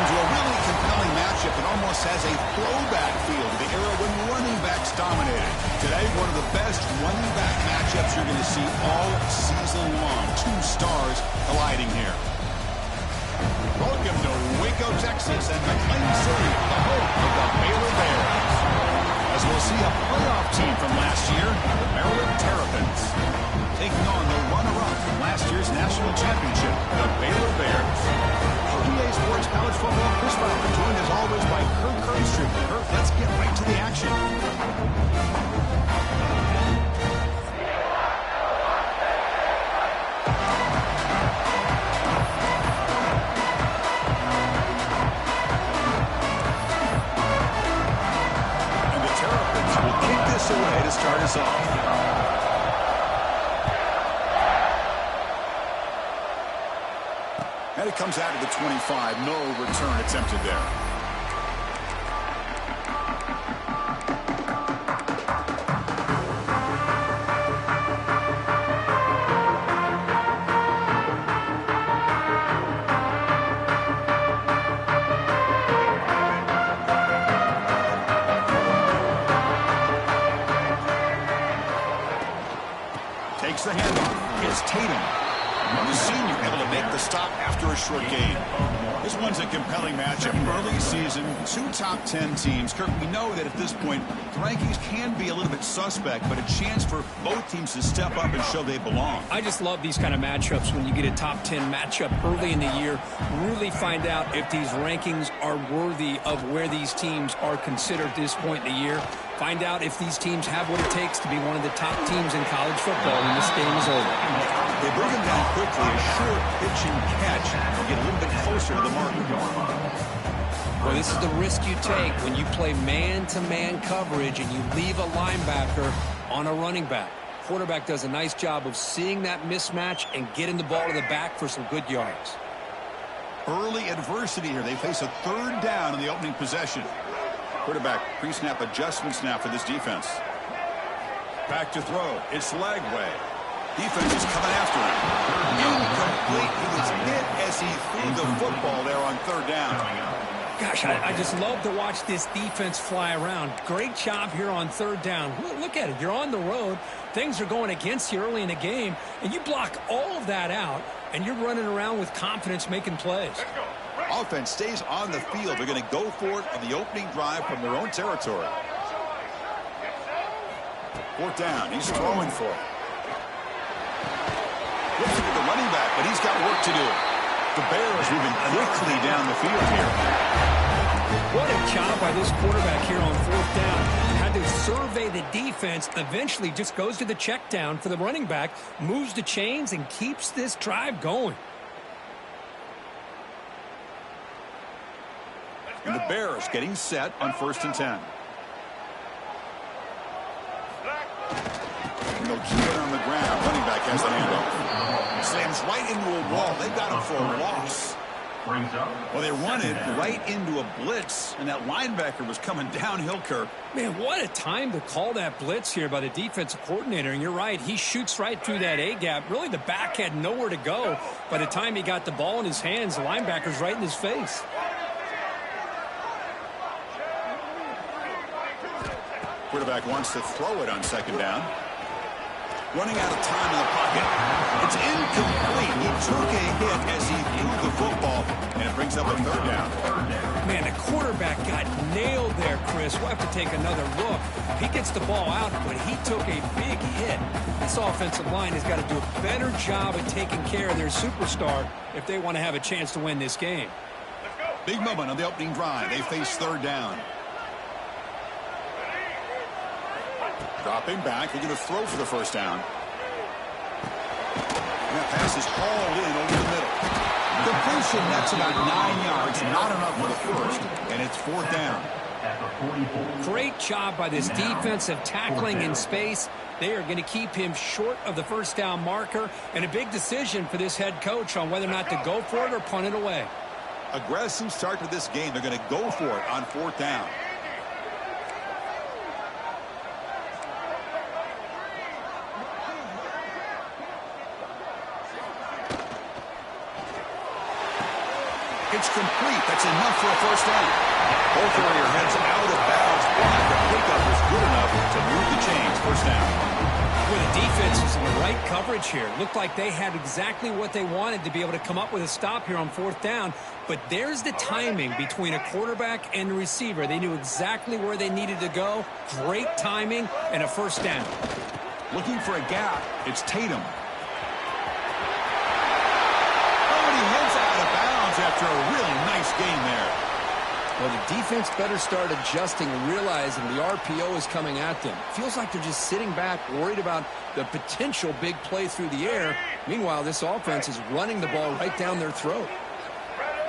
into a really compelling matchup that almost has a throwback feel to the era when running backs dominated. Today, one of the best running back matchups you're going to see all season long. Two stars colliding here. Welcome to Waco, Texas, and McLean City, the home of the Baylor Bears. As we'll see a playoff team from last year, the Maryland Terrapins, taking on the runner-up from last year's national championship, the Baylor Bears. PA Sports College Football Chris Bauer, joined as always by Kirk Herbstreit. Kirk, let's get right to the action. And the Terrapins will kick this away to start us off. And it comes out of the 25. No return attempted there. Takes the handoff. It's Tatum. The senior able to make the stop after a short gain. This one's a compelling matchup. Early season, two top 10 teams. Kirk, we know that at this point, the rankings can be a little bit suspect, but a chance for both teams to step up and show they belong. I just love these kind of matchups when you get a top 10 matchup early in the year. Really find out if these rankings are worthy of where these teams are considered at this point in the year. Find out if these teams have what it takes to be one of the top teams in college football when this game is over. They bring him down quickly, a short pitch and catch, and get a little bit closer to the marker. Well, this is the risk you take when you play man-to-man coverage and you leave a linebacker on a running back. Quarterback does a nice job of seeing that mismatch and getting the ball to the back for some good yards. Early adversity here. They face a third down in the opening possession. Quarterback pre-snap adjustment snap for this defense. Back to throw. It's Lagway. Defense is coming after him. Incomplete. He was hit as he threw the football there on third down. Gosh, I just love to watch this defense fly around. Great job here on third down. Look at it. You're on the road. Things are going against you early in the game, and you block all of that out, and you're running around with confidence making plays. Offense stays on the field. They're going to go for it on the opening drive from their own territory. Fourth down. He's throwing for it. Looking at the running back, but he's got work to do. The Bears moving quickly down the field here. What a job by this quarterback here on fourth down. Had to survey the defense, eventually just goes to the check down for the running back, moves the chains, and keeps this drive going. And the Bears getting set on 1st and 10. And they'll keep it on the ground. Running back has the handoff. Slams right into a wall. They've got him for a loss. Well, they run it right into a blitz, and that linebacker was coming downhill, Kirk. Man, what a time to call that blitz here by the defensive coordinator. And you're right, he shoots right through that A-gap. Really, the back had nowhere to go. By the time he got the ball in his hands, the linebacker's right in his face. Quarterback wants to throw it on second down. Running out of time in the pocket. It's incomplete. He took a hit as he threw the football, and it brings up a third down. Man, the quarterback got nailed there, Chris. We'll have to take another look. He gets the ball out, but he took a big hit. This offensive line has got to do a better job of taking care of their superstar if they want to have a chance to win this game. Big moment on the opening drive. They face third down. Dropping back, looking to throw for the first down. And that pass is hauled in over the middle. Completion, that's about 9 yards, not enough for the first, and it's fourth down. Great job by this defensive tackling in space. They are going to keep him short of the first down marker, and a big decision for this head coach on whether or not to go for it or punt it away. Aggressive start to this game. They're going to go for it on fourth down. It's complete. That's enough for a first down. Both Warrior heads out of bounds, but the pickup was good enough to move the chains. First down. Well, the defense was in the right coverage here. Looked like they had exactly what they wanted to be able to come up with a stop here on fourth down. But there's the timing between a quarterback and the receiver. They knew exactly where they needed to go. Great timing and a first down. Looking for a gap. It's Tatum. Oh, and he heads out of bounds after a really nice game there. Well, the defense better start adjusting and realizing the RPO is coming at them. Feels like they're just sitting back, worried about the potential big play through the air. Meanwhile, this offense is running the ball right down their throat.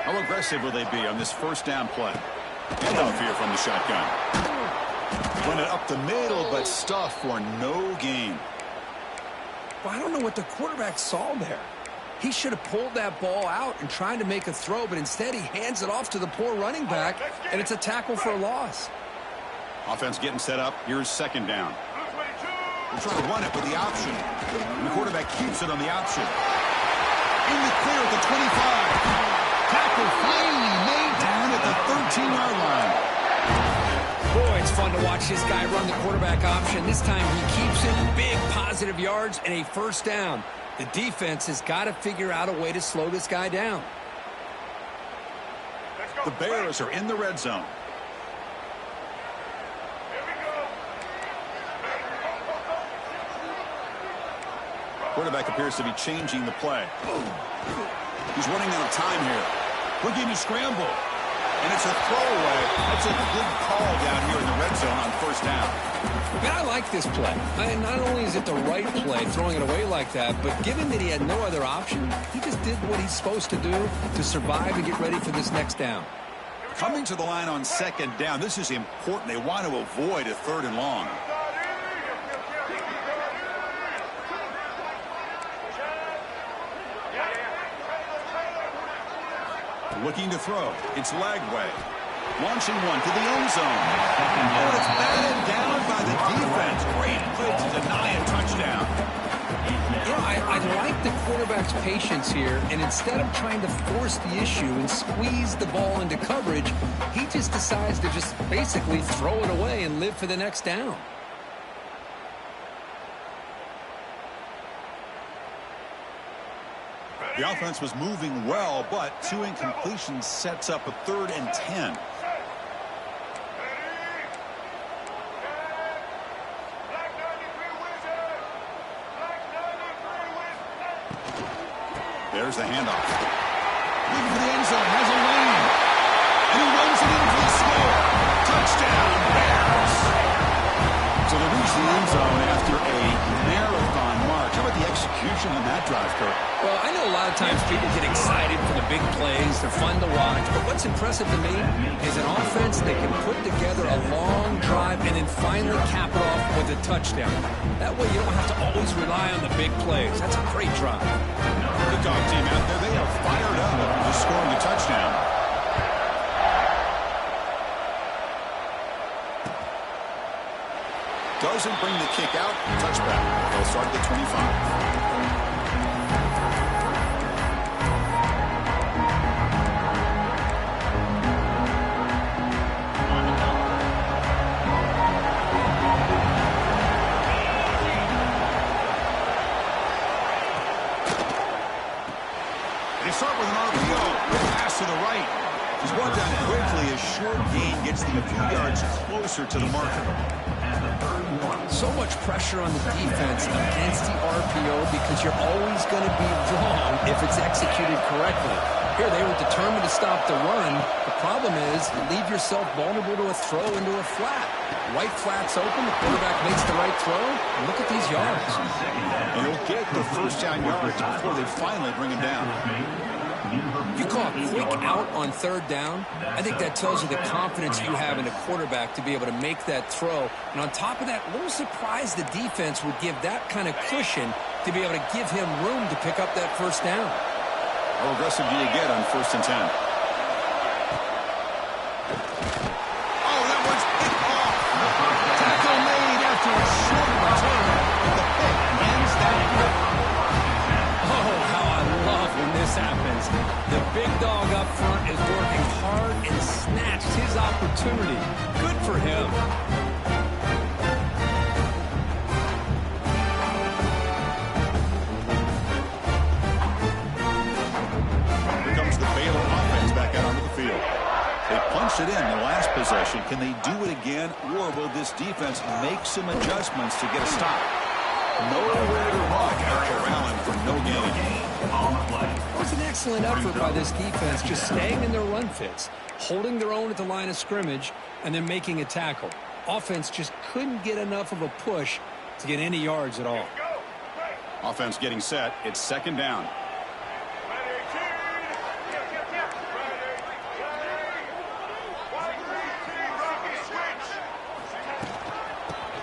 How aggressive will they be on this first down play? Handoff here from the shotgun. Run it up the middle, but stuff for no gain. Well, I don't know what the quarterback saw there. He should have pulled that ball out and tried to make a throw, but instead he hands it off to the poor running back, and it's a tackle for a loss. Offense getting set up. Here's second down. We're trying to run it with the option. And the quarterback keeps it on the option. In the clear at the 25. Tackle finally made down at the 13-yard line. Boy, it's fun to watch this guy run the quarterback option. This time he keeps it, big positive yards, and a first down. The defense has got to figure out a way to slow this guy down. The Bears are in the red zone. Quarterback appears to be changing the play. He's running out of time here. Looking to scramble. And it's a throwaway. That's a good call down here in the red zone on first down. Man, I like this play. Not only is it the right play, throwing it away like that, but given that he had no other option, he just did what he's supposed to do to survive and get ready for this next down. Coming to the line on second down, this is important. They want to avoid a third and long. Looking to throw. It's Lagway. Launching one to the end zone. Oh, it's batted down by the defense. Great play to deny a touchdown. You know, I like the quarterback's patience here, and instead of trying to force the issue and squeeze the ball into coverage, he just decides to just basically throw it away and live for the next down. The offense was moving well, but two incompletions sets up a 3rd and 10. There's the handoff. Looking for the end zone, has a lane. And he runs it in for the score. Touchdown, Bears. So they reach the end zone after a marathon march. How about the execution on that drive, Kurt? Well, I know a lot of times people get excited for the big plays. They're fun to watch. But what's impressive to me is an offense that can put together a long drive and then finally cap it off with a touchdown. That way you don't have to always rely on the big plays. That's a great drive. The dog team out there, they are fired up for scoring a touchdown. Doesn't bring the kick out. Touchback. They'll start at the 25. They start with an RPO. Pass to the right. He's brought down quickly. A short gain gets them a few yards closer to the marker. So much pressure on the defense against the RPO because you're always going to be wrong if it's executed correctly. Here they were determined to stop the run. The problem is you leave yourself vulnerable to a throw into a flat. Right flat's open, the quarterback makes the right throw, and look at these yards. And he'll get the first down yards before they finally bring him down. You call a quick out on third down, I think that tells you the confidence you have in a quarterback to be able to make that throw. And on top of that, a little surprised the defense would give that kind of cushion to be able to give him room to pick up that first down. How aggressive do you get on 1st and 10? Oh, that one's hit off. Tackle made after a short return, and the pick ends that grip. Oh, how I love when this happens. defense. The big dog up front is working hard and snatched his opportunity. Good for him. Here comes the Baylor offense back out onto the field. They punched it in the last possession. Can they do it again, or will this defense make some adjustments to get a stop? Nowhere to run after Allen for no gain. It was an excellent effort by this defense, just staying in their run fits, holding their own at the line of scrimmage, and then making a tackle. Offense just couldn't get enough of a push to get any yards at all. Offense getting set. It's second down.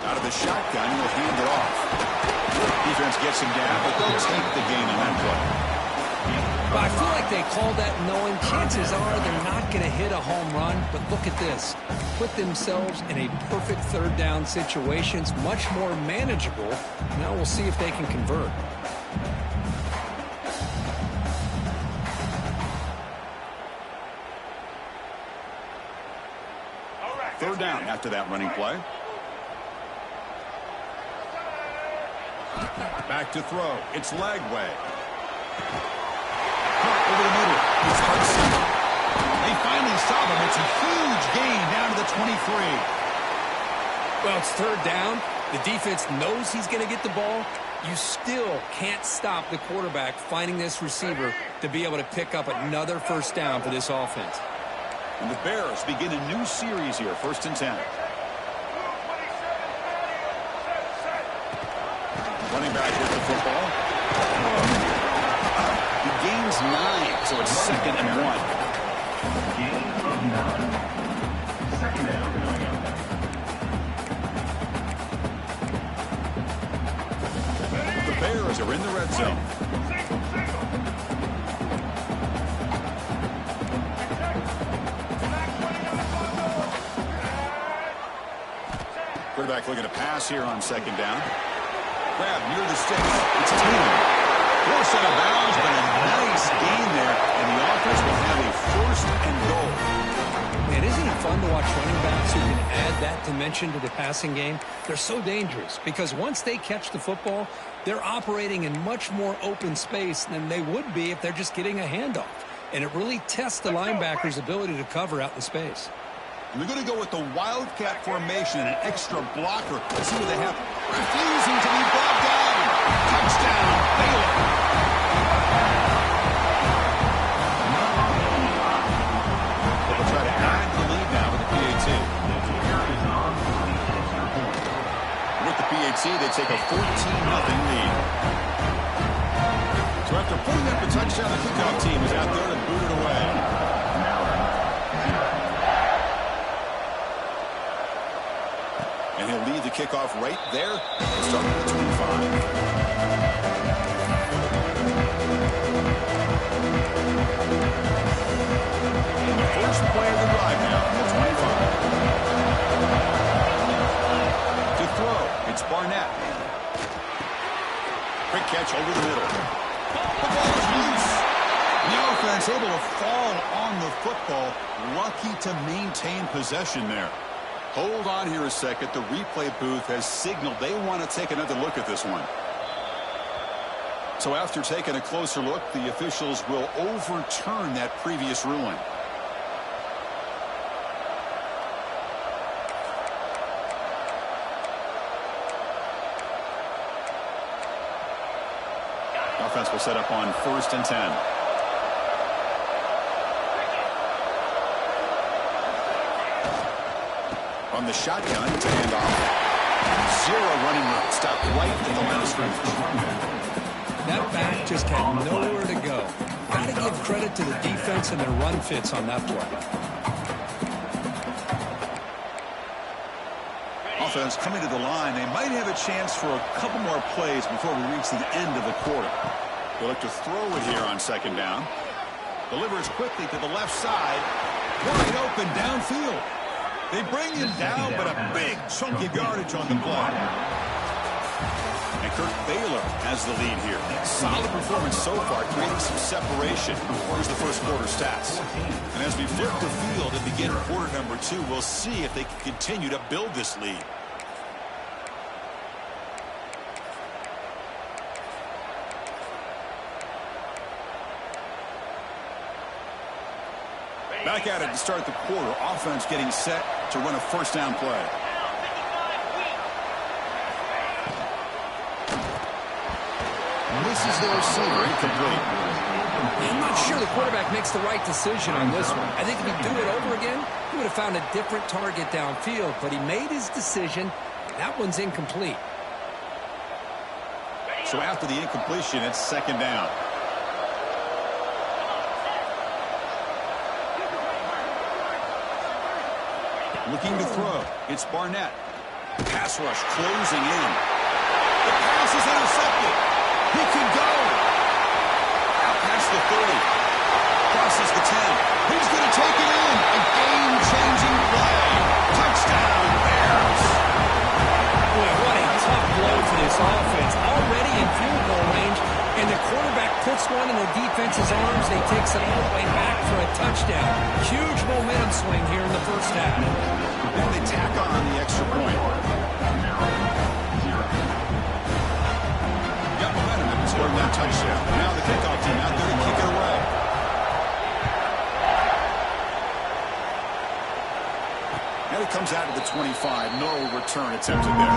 Out of the shotgun, he'll hand it off. Defense gets him down, but they'll take the gain on that play. But I feel like they called that knowing chances are they're not going to hit a home run. But look at this. Put themselves in a perfect third down situation. It's much more manageable. Now we'll see if they can convert. Third down after that running play. Back to throw. It's Lagway. Caught over the middle. It's Hudson. They finally stop him. It's a huge gain down to the 23. Well, it's third down. The defense knows he's going to get the ball. You still can't stop the quarterback finding this receiver to be able to pick up another first down for this offense. And the Bears begin a new series here. 1st and 10. Running back with the football. He gains 9, so it's 2nd and 1. The Bears are in the red zone. Quarterback looking to pass here on 2nd down. Grab near the sticks. It's 10. Forced out of bounds, but a nice gain there, and the offense will have a 1st and goal. Man, isn't it fun to watch running backs who can add that dimension to the passing game? They're so dangerous because once they catch the football, they're operating in much more open space than they would be if they're just getting a handoff. And it really tests the linebacker's ability to cover out in space. And they're going to go with the Wildcat formation, an extra blocker. Let's see what they have. Refusing to be brought down. Touchdown, Baylor. They'll try to add the lead now with the PAT. With the PAT, they take a 14-0 lead. So after putting up a touchdown, the kickoff team is out there to boot it away. And he'll lead the kickoff right there, starting at the 25. And the first play of the drive now from the 25. To throw, it's Barnett. Quick catch over the middle. The ball is loose. The offense able to fall on the football. Lucky to maintain possession there. Hold on here a second. The replay booth has signaled they want to take another look at this one. So after taking a closer look, the officials will overturn that previous ruling. Offense will set up on 1st and 10. On the shotgun, it's a handoff. 0 running room. Stopped right at the line of scrimmage. That back just had nowhere to go. Got to give credit to the defense and their run fits on that play. Offense coming to the line. They might have a chance for a couple more plays before we reach the end of the quarter. They look to throw it here on 2nd down. Delivers quickly to the left side. Wide open downfield. They bring him down, but a big chunk of yardage on the play. And Baylor has the lead here. Solid performance so far, creating some separation. Here's the first quarter stats. And as we flip the field and begin quarter number 2, we'll see if they can continue to build this lead. Back at it to start the quarter. Offense getting set to run a first down play. This is the receiver, incomplete. I'm not sure the quarterback makes the right decision on this one. I think if he'd do it over again, he would have found a different target downfield, but he made his decision. That one's incomplete. So after the incompletion, it's second down. Looking to throw. It's Barnett. Pass rush closing in. The pass is intercepted. He can go. Out past the 30. Crosses the 10. He's going to take it in. A game-changing play. Touchdown, Bears. Boy, what a tough blow for this offense. Already in field goal range, and the quarterback puts one in the defense's arms. They takes it all the way back for a touchdown. Huge momentum swing here in the first half. And they tack on the extra point. Got momentum and scored that touchdown. Now the kickoff team out there to kick it away. And it comes out to the 25. No return attempted there.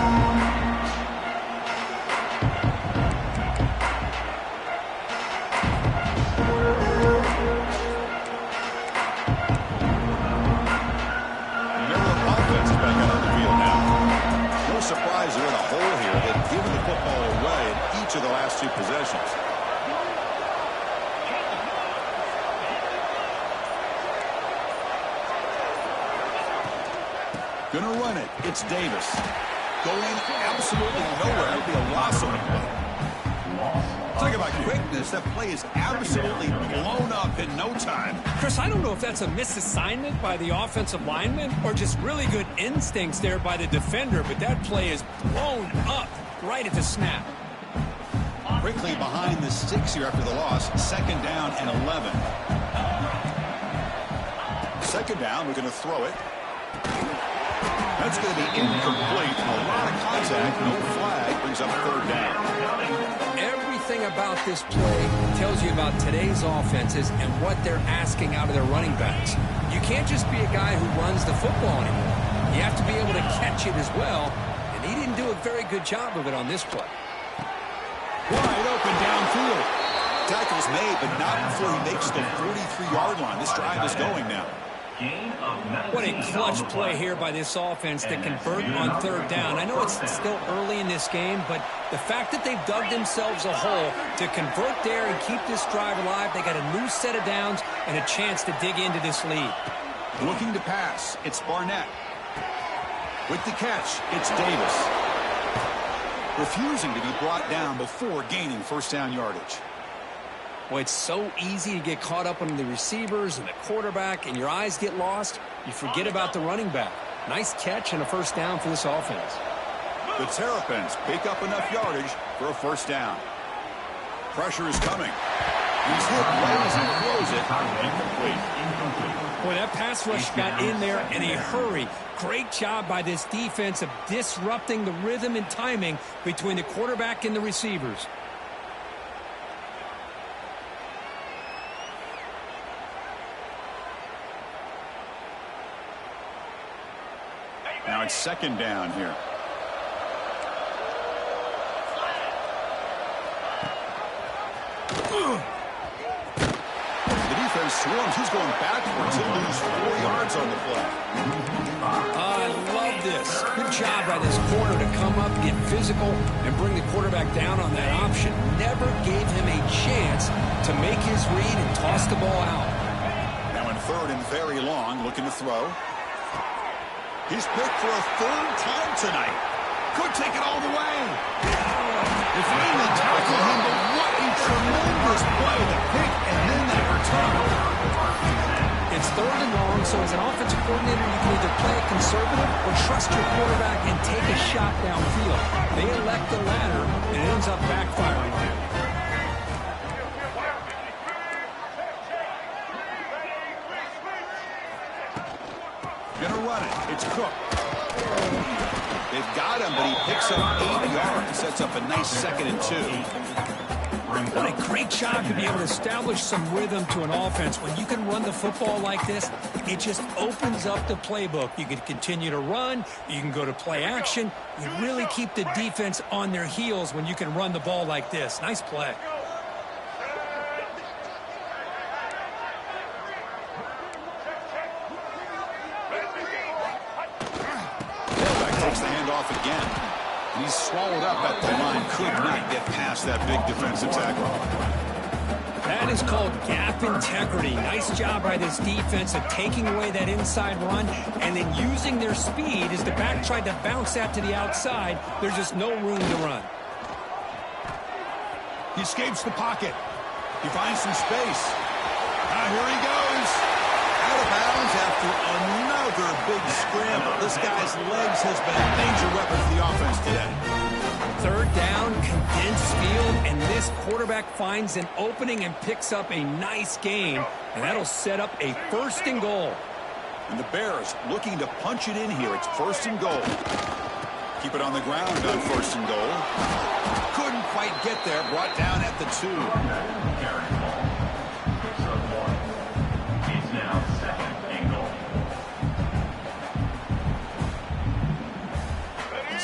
Surprise, they're in a hole here. They've given the football away in each of the last 2 possessions. Gonna run it. It's Davis. Going absolutely nowhere. It'll be a loss on the play. Talk about quickness. That play is absolutely blown up in no time. Chris, I don't know if that's a misassignment by the offensive lineman or just really good instincts there by the defender, but that play is blown up right at the snap. Quickly behind the 6 here after the loss. Second down and 11. Second down, we're going to throw it. That's going to be incomplete. A lot of contact, no flag, brings up third down. Everything about this play tells you about today's offenses and what they're asking out of their running backs. You can't just be a guy who runs the football anymore. You have to be able to catch it as well, and he didn't do a very good job of it on this play. Wide open downfield. Tackle's made, but not before he makes the 43-yard line. This drive is going now. What a clutch play here by this offense to convert on third down. I know it's still early in this game, but the fact that they've dug themselves a hole to convert there and keep this drive alive, they got a new set of downs and a chance to dig into this lead. Looking to pass, it's Barnett. With the catch, it's Davis. Refusing to be brought down before gaining first down yardage. Well, it's so easy to get caught up on the receivers and the quarterback, and your eyes get lost. You forget about the running back. Nice catch and a first down for this offense. The Terrapins pick up enough yardage for a first down. Pressure is coming. He's hit right as he throws it. Incomplete. Boy, that pass rush got in there in a hurry. Great job by this defense of disrupting the rhythm and timing between the quarterback and the receivers. Now it's second down here. The defense swarms. He's going backwards. He'll lose 4 yards on the play. I love this. Good job by this corner to come up, get physical, and bring the quarterback down on that option. Never gave him a chance to make his read and toss the ball out. Now in third and very long, looking to throw. He's picked for a 3rd time tonight. Could take it all the way. They finally tackle him, but what a tremendous play. The pick and then that return. It's 3rd and long, So as an offensive coordinator, you can either play it conservative or trust your quarterback and take a shot downfield. They elect the latter, and it ends up backfiring on them. Gonna run it. It's Cook. They've got him, but he picks up 8 yards. Sets up a nice 2nd and 2. What a great job to be able to establish some rhythm to an offense. When you can run the football like this, it just opens up the playbook. You can continue to run. You can go to play action. You really keep the defense on their heels when you can run the ball like this. Nice play. Takes the handoff again. And he's swallowed up at the line. Could not get past that big defensive tackle. That is called gap integrity. Nice job by this defense of taking away that inside run and then using their speed as the back tried to bounce that to the outside. There's just no room to run. He escapes the pocket. He finds some space. Here he goes. Out of bounds after another big scramble. This guy's legs has been a major weapon for the offense today. 3rd down, condensed field, and this quarterback finds an opening and picks up a nice gain, and that'll set up a 1st and goal. And the Bears looking to punch it in here. It's 1st and goal. Keep it on the ground on 1st and goal. Couldn't quite get there. Brought down at the 2.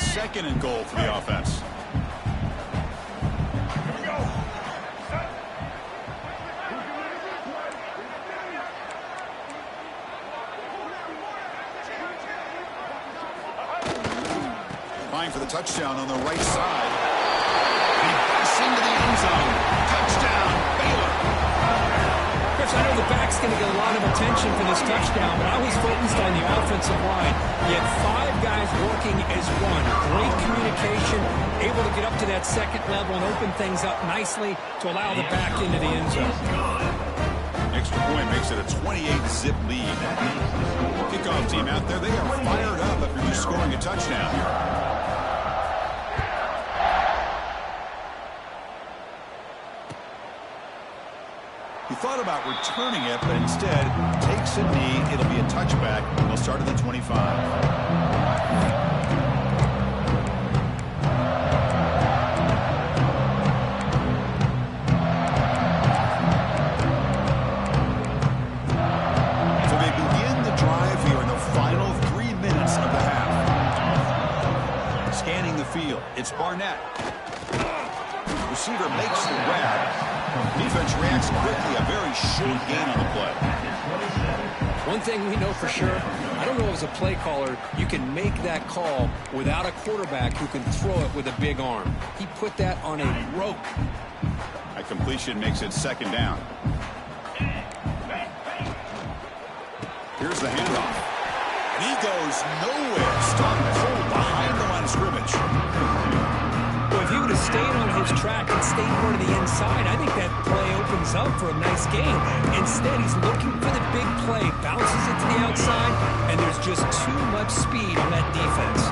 2nd and goal for the offense. Here we go. Trying for the touchdown on the right side. He busts into the end zone. Touchdown, Baylor. Chris, I know the back's going to get a lot of attention for this touchdown, but I was focused on the offensive line. You had 5 guys working as one. Great communication, able to get up to that 2nd level and open things up nicely to allow the back into the end zone. Extra point makes it a 28-zip lead. Kickoff team out there, they are fired up after just scoring a touchdown. He thought about returning it, but instead takes a knee. It'll be a touchback. They'll start at the 25. So they begin the drive here in the final 3 minutes of the half. Scanning the field, it's Barnett. Receiver makes the grab. Defense reacts quickly. A very short gain on the play. One thing we know for sure, I don't know as a play caller, you can make that call without a quarterback who can throw it with a big arm. He put that on a rope. That completion makes it 2nd down. Here's the handoff. And he goes nowhere. Stopped cold behind the line of scrimmage. Well, if he would have stayed on his track and stayed more to the inside, I think that play opens up for a nice gain. Instead, he's looking for the big play, bounces it to the outside, and there's just too much speed on that defense.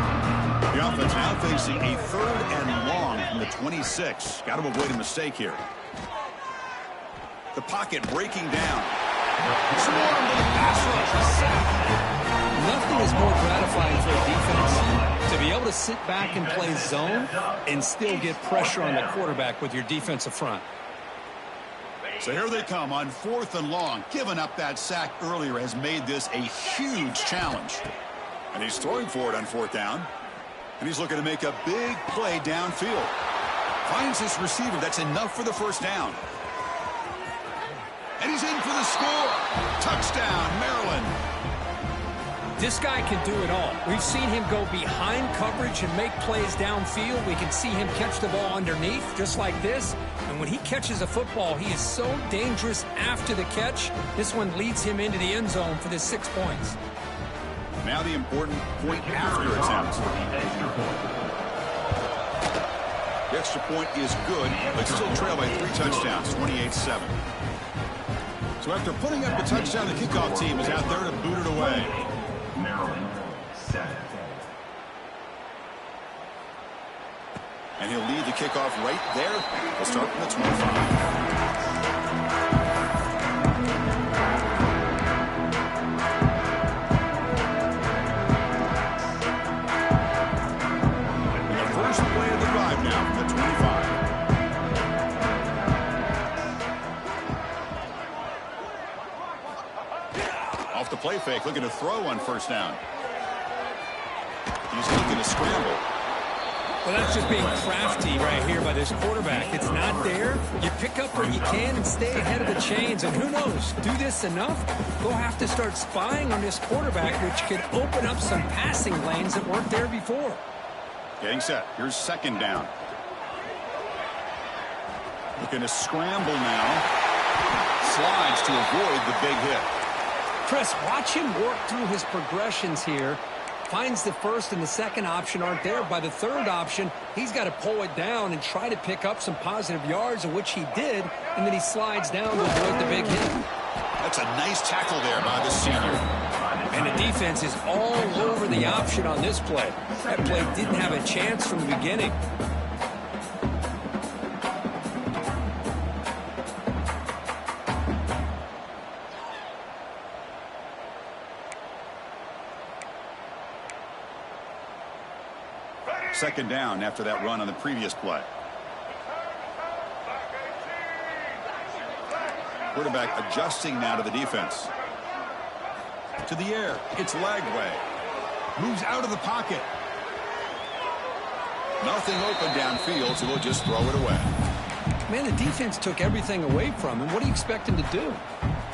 The offense now facing a 3rd and long from the 26. Got to avoid a mistake here. The pocket breaking down. Swarm to the pass rush. Nothing is more gratifying for a defense to be able to sit back and play zone and still get pressure on the quarterback with your defensive front. So here they come on 4th and long. Giving up that sack earlier has made this a huge challenge. And he's throwing for it on 4th down. And he's looking to make a big play downfield. Finds his receiver. That's enough for the 1st down. And he's in for the score. Touchdown, Maryland. This guy can do it all. We've seen him go behind coverage and make plays downfield. We can see him catch the ball underneath, just like this. And when he catches a football, he is so dangerous after the catch. This one leads him into the end zone for the 6 points. Now the important point after attempt. The extra point is good, but still trail by 3 touchdowns, 28-7. So after putting up the touchdown, the kickoff team is out there to boot it away. Maryland, 7. And he'll lead the kickoff right there. We'll start from the 25. Off the play fake, looking to throw on first down. He's looking to scramble. Well, that's just being crafty right here by this quarterback. It's not there. You pick up what you can and stay ahead of the chains. And who knows, do this enough, they'll have to start spying on this quarterback, which could open up some passing lanes that weren't there before. Getting set. Here's second down. Looking to scramble now. Slides to avoid the big hit. Chris, watch him work through his progressions here. Finds the first and the second option aren't there. By the third option, he's got to pull it down and try to pick up some positive yards, of which he did, and then he slides down to avoid the big hit. That's a nice tackle there by the senior. And the defense is all over the option on this play. That play didn't have a chance from the beginning. Second down after that run on the previous play. Quarterback adjusting now to the defense. To the air. It's Lagway. Moves out of the pocket. Nothing open downfield, so they'll just throw it away. Man, the defense took everything away from him. What do you expect him to do?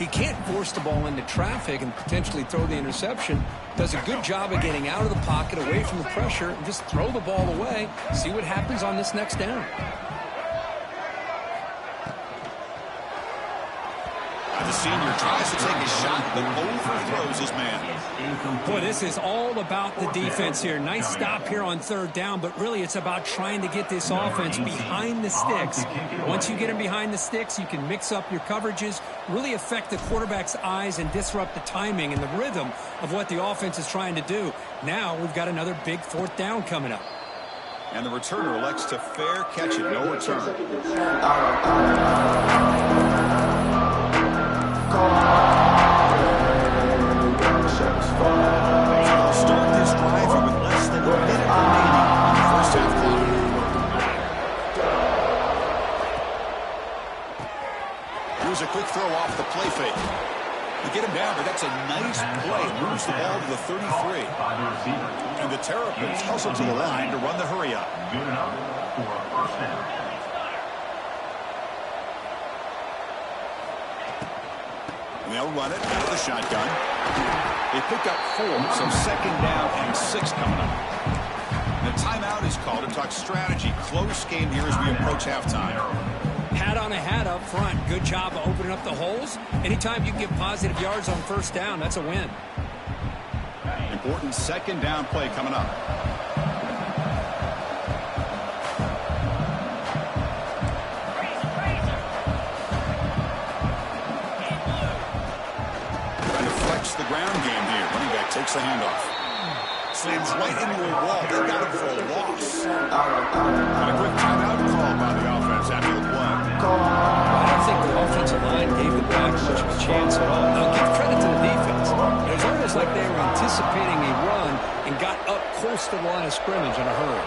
He can't force the ball into traffic and potentially throw the interception. Does a good job of getting out of the pocket, away from the pressure, and just throw the ball away. See what happens on this next down. The senior tries to take a shot, but overthrows his man. Boy, this is all about the defense here. Nice stop here on third down, but really it's about trying to get this offense behind the sticks. Once you get them behind the sticks, you can mix up your coverages, really affect the quarterback's eyes and disrupt the timing and the rhythm of what the offense is trying to do. Now we've got another big fourth down coming up. And the returner elects to fair catch it. No return. They'll start this drive with less than a minute remaining on the first half clock. Here's a quick throw off the play fake. They get him down, but that's a nice play. Moves the ball to the 33. And the Terrapins hustle to the line to run the hurry up. Good enough for a first down. They'll run it out of the shotgun. They pick up 4, so second down and 6 coming up. The timeout is called to talk strategy. Close game here as we approach halftime. Hat on a hat up front. Good job of opening up the holes. Anytime you can get positive yards on first down, that's a win. Important second down play coming up. The ground game here. Running back takes the handoff. Slams right into a wall. They got him for a loss. And a quick timeout call by the offense after the play. I don't think the offensive line gave the back much of a chance at all. Now, give credit to the defense. It was almost like they were anticipating a run and got up close to the line of scrimmage in a hurry.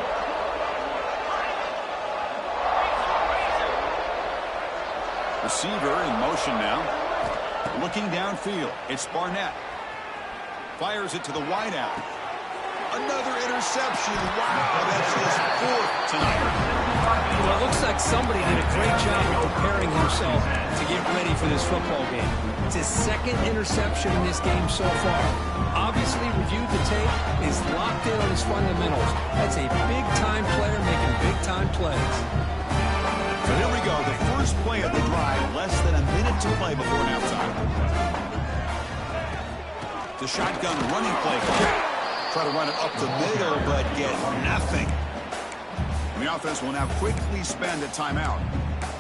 Receiver in motion now. Looking downfield, it's Barnett. Fires it to the wideout. Another interception. Wow, that's his 4th tonight. Well, it looks like somebody did a great job of preparing himself to get ready for this football game. It's his 2nd interception in this game so far. Obviously reviewed the tape, is locked in on his fundamentals. That's a big-time player making big-time plays. So here we go, the first play of the drive, less than a minute to play before halftime. The shotgun running play. Try to run it up the middle, but get nothing. And the offense will now quickly spend a timeout.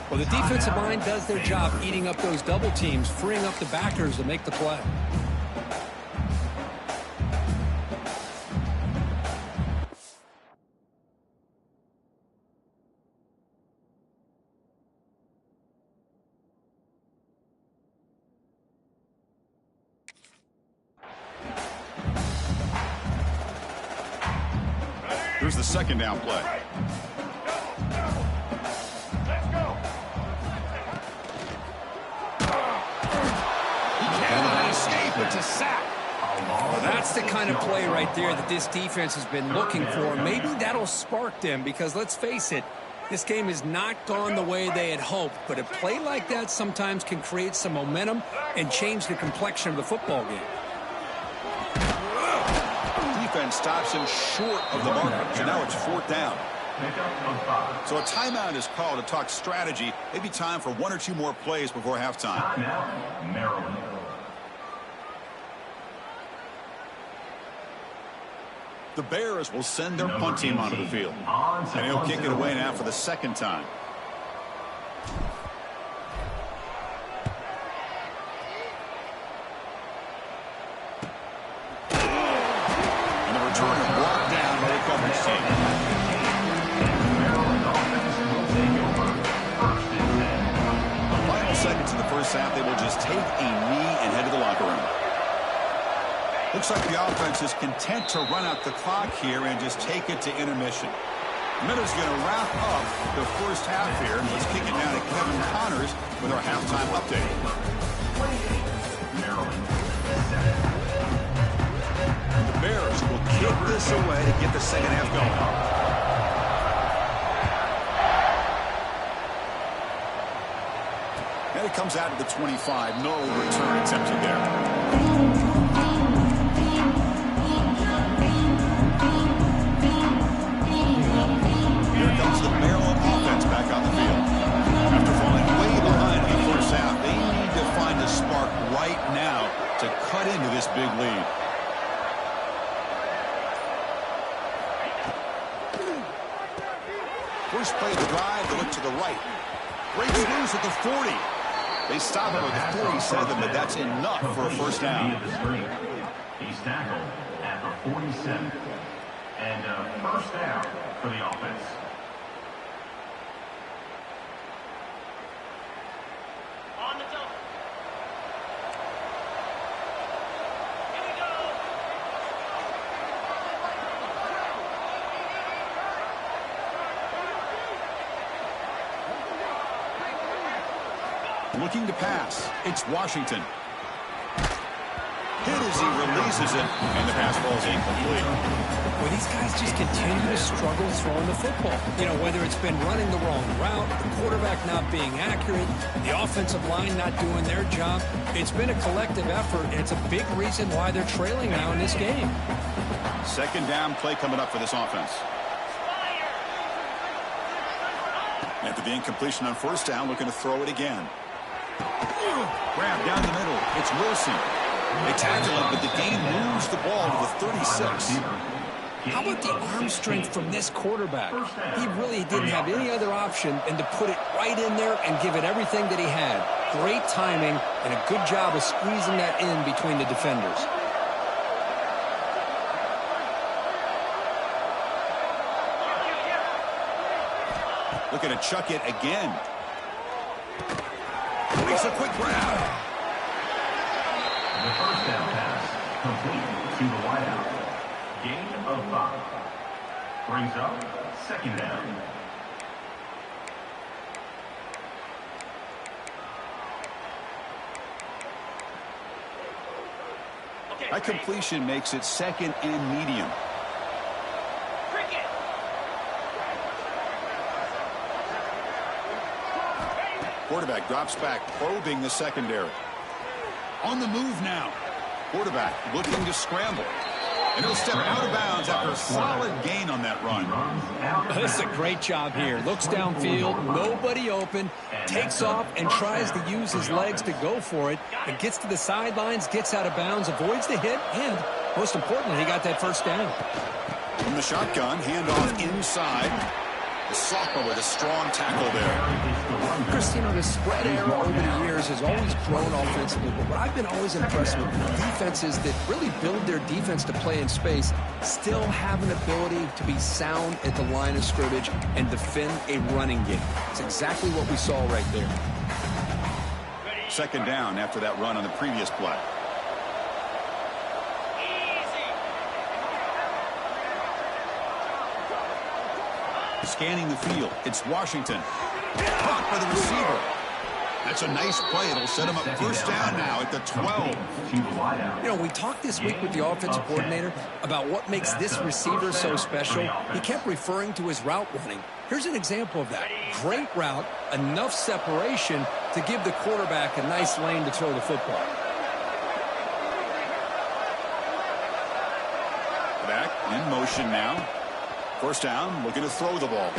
Well, the defensive line does their job eating up those double teams, freeing up the backers to make the play. Here's the second down play. It's a sack. Well, that's the kind of play right there that this defense has been looking for. Maybe that'll spark them because, let's face it, this game has not gone the way they had hoped. But a play like that sometimes can create some momentum and change the complexion of the football game. Defense stops him short of the marker, so now it's fourth down. So a timeout is called to talk strategy. Maybe time for one or two more plays before halftime. Timeout, Maryland. The Bears will send their punt team onto the field. And he'll kick it away now for the second time. And the return is brought down by the coverage team. The final seconds of the first half, they will just take a knee and head to the locker room. Looks like the offense is content to run out the clock here and just take it to intermission. Miller's going to wrap up the first half here. Let's kick it down to Kevin Connors with our halftime update. The Bears will kick this away to get the second half going. And it comes out to the 25. No return attempted there. The Maryland offense back on the field. After falling way behind in the first half, they need to find a spark right now to cut into this big lead. First play of the drive, they look to the right. Breaks loose at the 40. They stop him at the 47, but that's enough for a first down. He's tackled at the 47. And first down for the offense. Looking to pass. It's Washington. Hit as he releases it, and the pass ball is incomplete. Well, these guys just continue to struggle throwing the football. You know, whether it's been running the wrong route, the quarterback not being accurate, the offensive line not doing their job. It's been a collective effort, and it's a big reason why they're trailing now in this game. Second down play coming up for this offense. After the incompletion on first down, looking to throw it again. Grab down the middle. It's Wilson. They tackle him, but the game moves the ball to the 36. How about the arm strength from this quarterback? He really didn't have any other option than to put it right in there and give it everything that he had. Great timing and a good job of squeezing that in between the defenders. Looking to chuck it again. Makes a quick grab. The first down pass complete to the wideout. Gain of 5. Brings up second down. That completion makes it second and medium. Quarterback drops back, probing the secondary. On the move now. Quarterback looking to scramble. And he'll step out of bounds after a solid gain on that run. This is a great job here. Looks downfield, nobody open, takes off and tries to use his legs to go for it. It gets to the sidelines, gets out of bounds, avoids the hit, and most importantly, he got that first down. From the shotgun, handoff inside. The sophomore with a strong tackle there. Chris, you know, the spread era over the years has always grown offensively, but what I've been always impressed with defenses that really build their defense to play in space still have an ability to be sound at the line of scrimmage and defend a running game. It's exactly what we saw right there. Second down after that run on the previous play. Scanning the field, it's Washington. Caught by the receiver. That's a nice play. It'll set him up first down now at the 12. You know, we talked this week with the offensive coordinator about what makes this receiver so special. He kept referring to his route running. Here's an example of that. Great route, enough separation to give the quarterback a nice lane to throw the football. Back in motion now. First down, looking to throw the ball.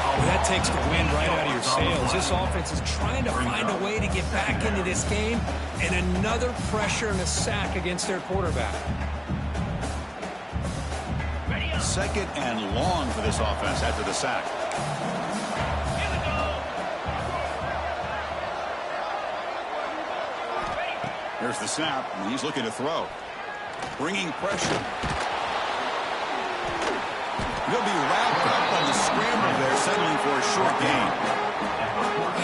Oh, that takes the wind right out of your sails. This offense is trying to find a way to get back into this game, and another pressure and a sack against their quarterback. Second and long for this offense after the sack. Here's the snap, and he's looking to throw. Bringing pressure. He'll be wrapped up on the scramble there, settling for a short gain.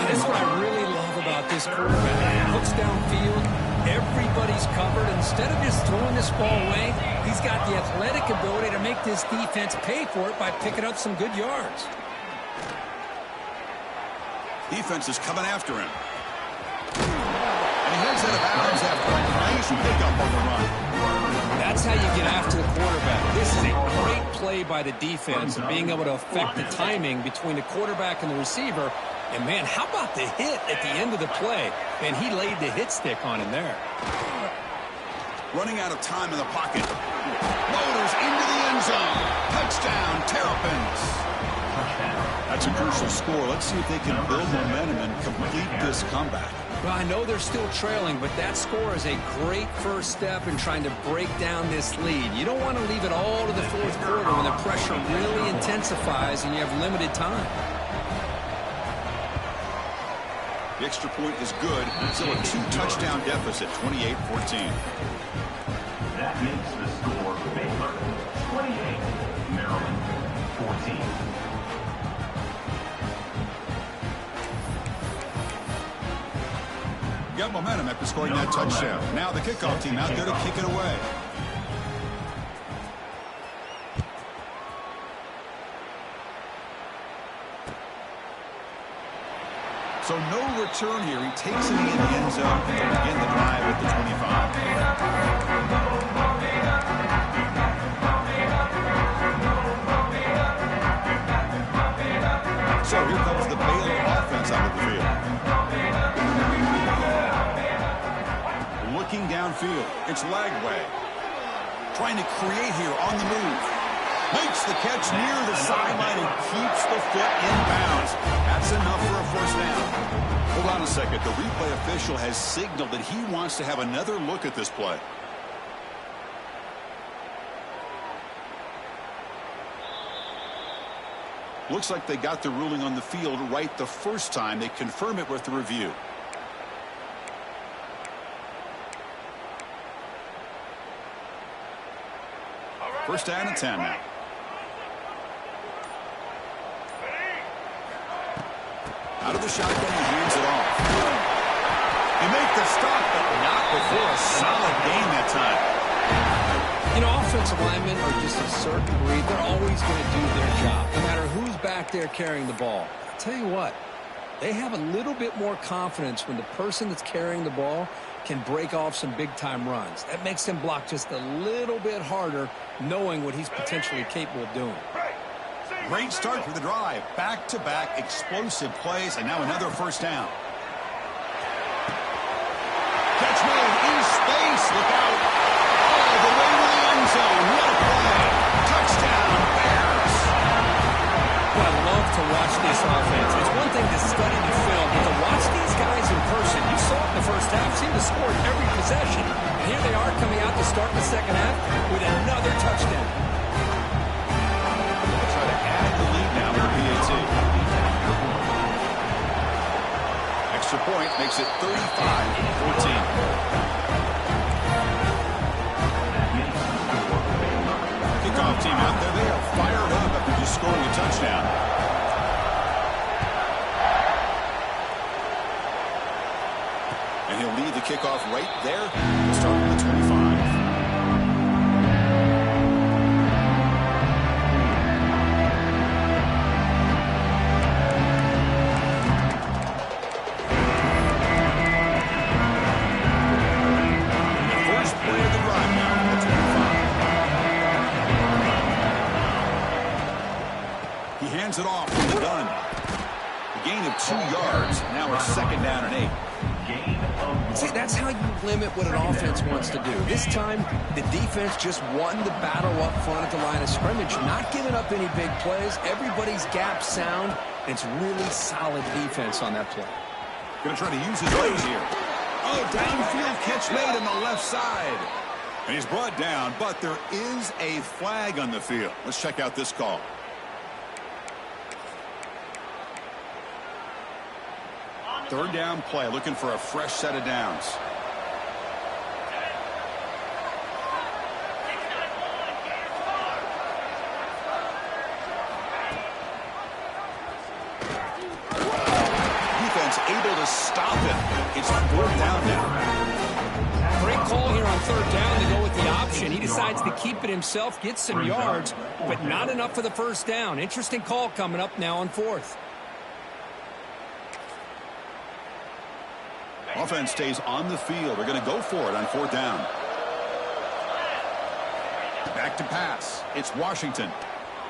That's what I really love about this quarterback. He looks downfield, everybody's covered. Instead of just throwing this ball away, he's got the athletic ability to make this defense pay for it by picking up some good yards. Defense is coming after him. And he heads out of bounds after a nice pickup on the run. That's how you get after the quarterback. This is a great play by the defense and being able to affect the timing between the quarterback and the receiver. And, man, how about the hit at the end of the play? And he laid the hit stick on him there. Running out of time in the pocket. Motors into the end zone. Touchdown, Terrapins. That's a crucial score. Let's see if they can build momentum and complete this comeback. Well, I know they're still trailing, but that score is a great first step in trying to break down this lead. You don't want to leave it all to the fourth quarter when the pressure really intensifies and you have limited time. The extra point is good. Still a two-touchdown deficit, 28-14. That makes the score Baylor 28, Maryland 14. Got momentum after scoring that touchdown. Now the kickoff team out there to kick it away. So no return here. He takes it in the end zone to begin the drive at the 25. So here comes the Baylor offense out of the field. Looking downfield, it's Lagway. Trying to create here on the move. Makes the catch near the sideline and keeps the foot in bounds. That's enough for a first down. Hold on a second. The replay official has signaled that he wants to have another look at this play. Looks like they got the ruling on the field right the first time. They confirm it with the review. First down and 10 now. Out of the shotgun, he hands it off. He makes the stop, but not before a solid gain that time. You know, offensive linemen are just a certain breed. They're always going to do their job, no matter who's back there carrying the ball. I'll tell you what, they have a little bit more confidence when the person that's carrying the ball can break off some big-time runs. That makes them block just a little bit harder, knowing what he's potentially capable of doing. Great start for the drive. Back-to-back explosive plays, and now another first down. Catch made in space. Look out. All the way to the end zone. What a play. Touchdown, Bears. Well, I love to watch this offense. It's one thing to study the film, but to watch these guys in person, you saw it in the first half, seemed to score every possession. And here they are coming out to start the second half with another touchdown. Try to add extra point, makes it 35-14. Kickoff team out there, they are fired up after just scoring a touchdown. And he'll lead the kickoff right there to start with the 25. Hands it off from the gun. A gain of 2 yards. Now it's 2nd down and 8. See, that's how you limit what an offense wants to do. This time, the defense just won the battle up front at the line of scrimmage, not giving up any big plays. Everybody's gap sound. It's really solid defense on that play. Going to try to use his legs here. Oh, downfield catch made on the left side. And he's brought down, but there is a flag on the field. Let's check out this call. Third down play, looking for a fresh set of downs. Defense able to stop it. It's 4th down now. Great call here on 3rd down to go with the option. He decides to keep it himself, get some yards, but not enough for the 1st down. Interesting call coming up now on 4th. Offense stays on the field. They're going to go for it on 4th down. Back to pass. It's Washington.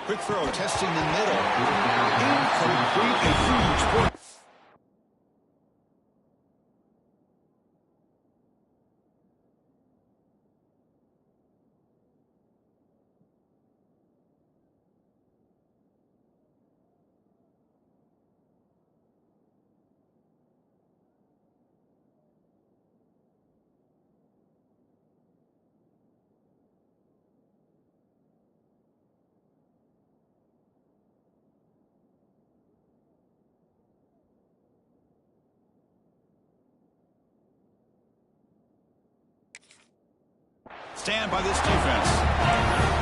Quick throw, testing the middle. Incomplete, a huge play. Stand by this defense.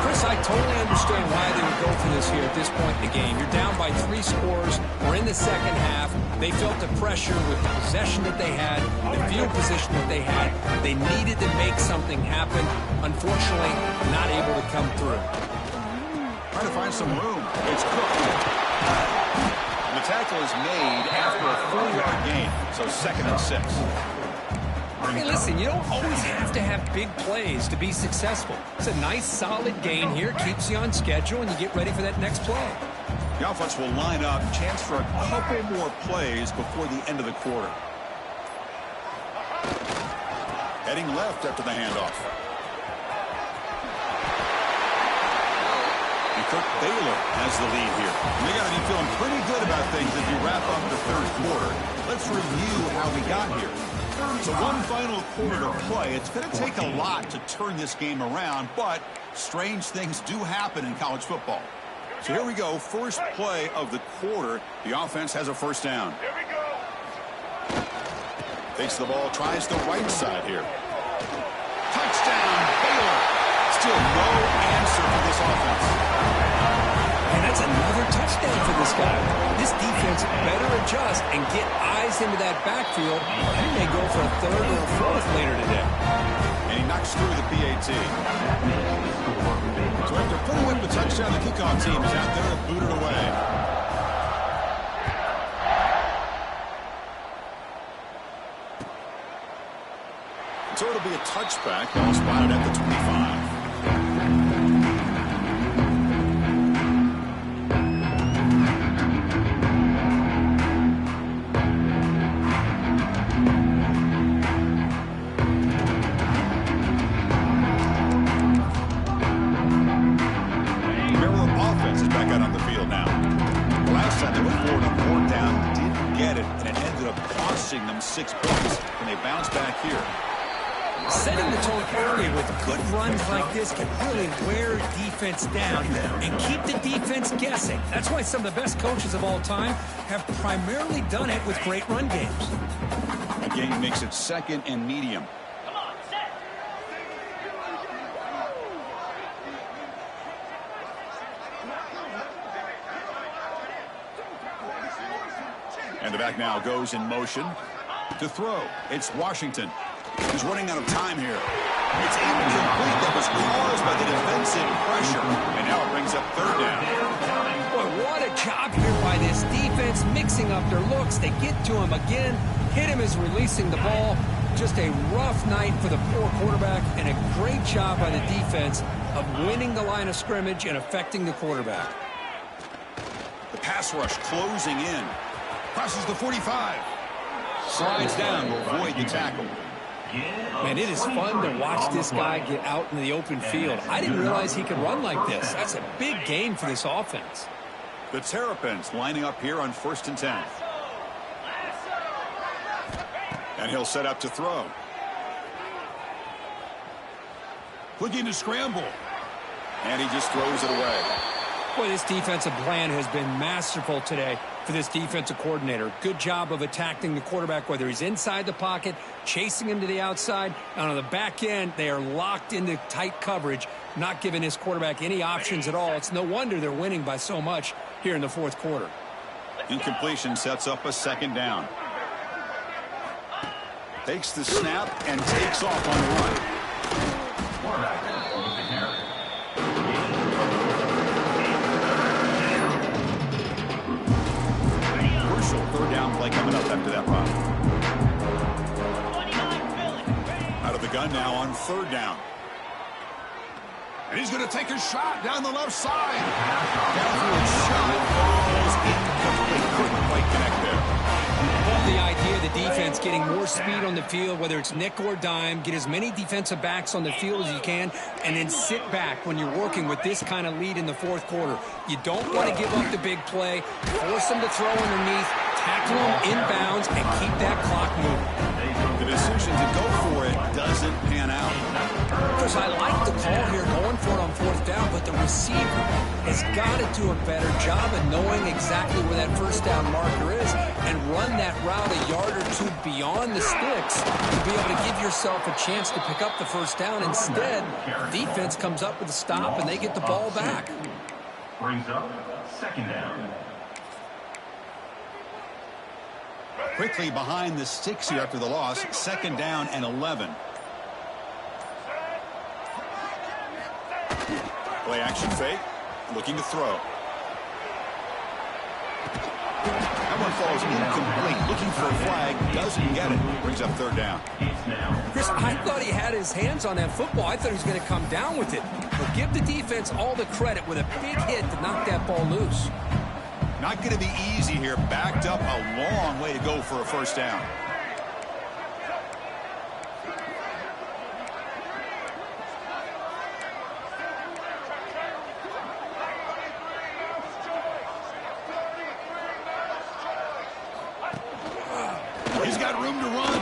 Chris, I totally understand why they would go for this here at this point in the game. You're down by 3 scores. We're in the 2nd half. They felt the pressure with the possession that they had, the field position that they had. They needed to make something happen. Unfortunately, not able to come through. Trying to find some room. It's Cook. The tackle is made after a 4-yard gain, so 2nd and 6. Hey, listen, you don't always have to have big plays to be successful. It's a nice, solid gain here. Keeps you on schedule, and you get ready for that next play. The offense will line up. Chance for a couple more plays before the end of the quarter. Heading left after the handoff. And Kirk Baylor has the lead here. And they got to be feeling pretty good about things as we wrap up the 3rd quarter. Let's review how we got here. So one final quarter to play. It's going to take a lot to turn this game around, but strange things do happen in college football. So here we go. First play of the quarter. The offense has a 1st down. Here we go. Takes the ball, tries the right side here. Touchdown, Baylor. Still no answer for this offense. And that's another touchdown for this guy. This defense better adjust and get eyes into that backfield. He may go for a 3rd or a 4th later today. And he knocks through the PAT. So after putting up the touchdown, the kickoff team is out there to boot it away. So it'll be a touchback. Ball spotted at the 25. Them 6 points, and they bounce back here. Setting the tone early with good runs like this can really wear defense down and keep the defense guessing. That's why some of the best coaches of all time have primarily done it with great run games. The game makes it second and medium. And the back now goes in motion to throw. It's Washington. He's running out of time here. It's incomplete. That was caused by the defensive pressure. And now it brings up third down. Boy, what a job here by this defense, mixing up their looks. They get to him again. Hit him as releasing the ball. Just a rough night for the poor quarterback, and a great job by the defense of winning the line of scrimmage and affecting the quarterback. The pass rush closing in. Crosses the 45. Slides down to avoid the tackle. Man, it is fun to watch this guy get out in the open field. I didn't realize he could run like this. That's a big gain for this offense. The Terrapins lining up here on 1st and 10. And he'll set up to throw. Looking to scramble. And he just throws it away. Boy, this defensive plan has been masterful today for this defensive coordinator. Good job of attacking the quarterback, whether he's inside the pocket, chasing him to the outside, and on the back end, they are locked into tight coverage, not giving his quarterback any options at all. It's no wonder they're winning by so much here in the fourth quarter. Incompletion sets up a second down. Takes the snap and takes off on the run. Third down play coming up after that run. Out of the gun now on third down. And he's going to take a shot down the left side. Downfield shot falls incomplete. Couldn't quite connect there. Love the idea of the defense getting more speed on the field, whether it's nickel or dime, get as many defensive backs on the field as you can, and then sit back when you're working with this kind of lead in the fourth quarter. You don't want to give up the big play, force them to throw underneath, tackle them inbounds, and keep that clock moving. The decision to go for it doesn't pan out. Because I like the call here going for it on fourth down, but the receiver has got to do a better job of knowing exactly where that first down marker is and run that route a yard or two beyond the sticks to be able to give yourself a chance to pick up the first down. Instead, defense comes up with a stop and they get the ball back. Brings up second down. Quickly behind the sticks here after the loss. Second down and 11. Play action fake. Looking to throw. That one falls incomplete. Looking for a flag. Doesn't get it. Brings up third down. Chris, I thought he had his hands on that football. I thought he was going to come down with it. But give the defense all the credit with a big hit to knock that ball loose. Not going to be easy here. Backed up a long way to go for a first down. He's got room to run.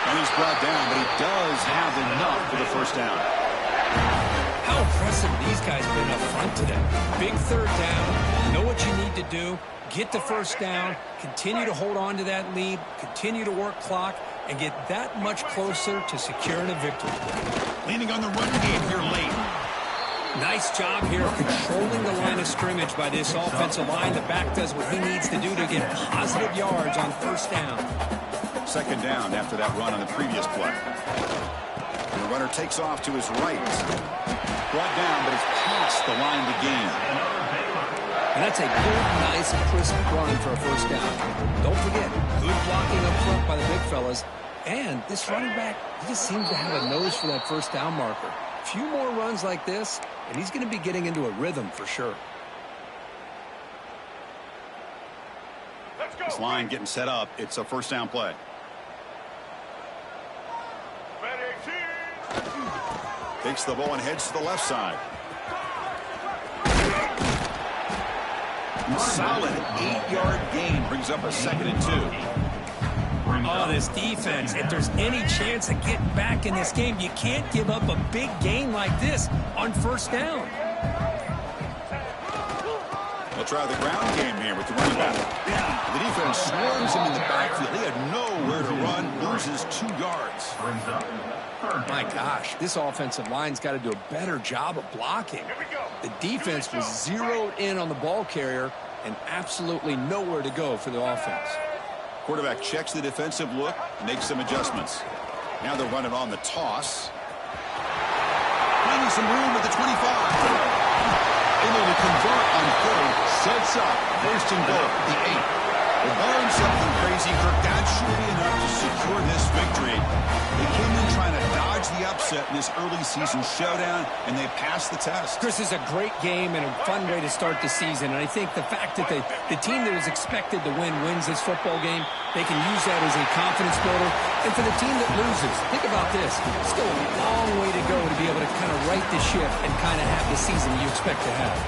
And he's brought down, but he does have enough for the first down. How impressive these guys have been up front today. Big third down. Know what you need to do. Get the first down. Continue to hold on to that lead. Continue to work clock. And get that much closer to securing a victory. Leaning on the run game here late. Nice job here of controlling the line of scrimmage by this offensive line. The back does what he needs to do to get positive yards on first down. Second down after that run on the previous play. And the runner takes off to his right. Brought down, but it's past the line to gain. And that's a good, nice, crisp run for a first down. Don't forget, good blocking up front by the big fellas. And this running back, he just seems to have a nose for that first down marker. A few more runs like this, and he's going to be getting into a rhythm for sure. This line getting set up. It's a first down play. Takes the ball and heads to the left side. Solid 8-yard gain brings up a 2nd and 2. Oh, this defense, if there's any chance of getting back in this game, you can't give up a big gain like this on first down. They'll try the ground game here with the running back. The defense swarms him in the backfield. He had nowhere to run, loses 2 yards. My gosh, this offensive line's got to do a better job of blocking. The defense was zeroed in on the ball carrier and absolutely nowhere to go for the offense. Quarterback checks the defensive look, makes some adjustments. Now they're running on the toss. Finding some room at the 25. Able to convert on 3rd, sets up, 1st and goal, the 8. Well, barring something crazy, Kirk, that should be enough to secure this victory. They came in trying to dodge the upset in this early season showdown, and they passed the test. Chris, is a great game and a fun way to start the season. And I think the fact that the team that is expected to win wins this football game, they can use that as a confidence builder. And for the team that loses, think about this. Still a long way to go to be able to kind of right the ship and kind of have the season you expect to have.